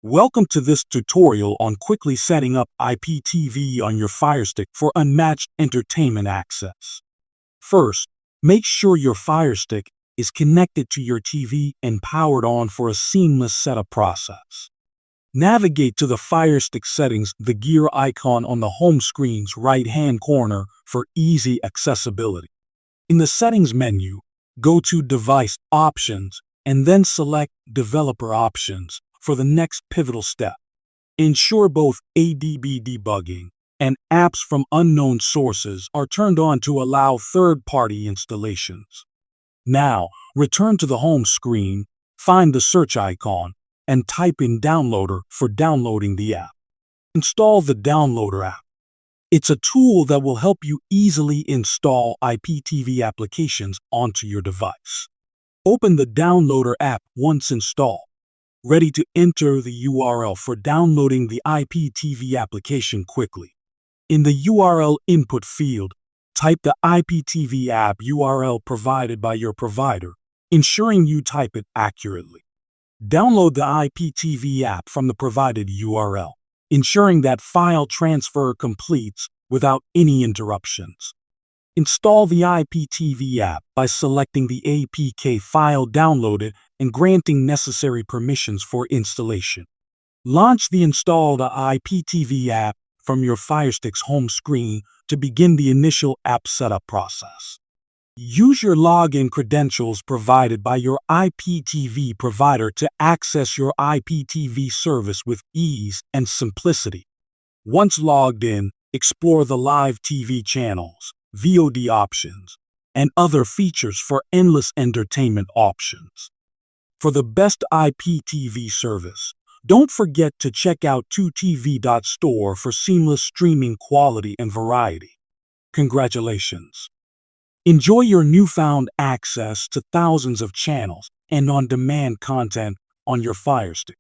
Welcome to this tutorial on quickly setting up IPTV on your Firestick for unmatched entertainment access. First, make sure your Firestick is connected to your TV and powered on for a seamless setup process. Navigate to the Firestick settings, the gear icon on the home screen's right-hand corner for easy accessibility. In the Settings menu, go to Device Options and then select Developer Options for the next pivotal step. Ensure both ADB debugging and apps from unknown sources are turned on to allow third-party installations. Now, return to the home screen, find the search icon, and type in Downloader for downloading the app. Install the Downloader app. It's a tool that will help you easily install IPTV applications onto your device. Open the Downloader app once installed. Ready to enter the URL for downloading the IPTV application quickly. In the URL input field, type the IPTV app URL provided by your provider, ensuring you type it accurately. Download the IPTV app from the provided URL, ensuring that file transfer completes without any interruptions. Install the IPTV app by selecting the APK file downloaded and granting necessary permissions for installation. Launch the installed IPTV app from your Firestick's home screen to begin the initial app setup process. Use your login credentials provided by your IPTV provider to access your IPTV service with ease and simplicity. Once logged in, explore the live TV channels, VOD options, and other features for endless entertainment options. For the best IPTV service, don't forget to check out 2tv.store for seamless streaming quality and variety. Congratulations! Enjoy your newfound access to thousands of channels and on-demand content on your Firestick.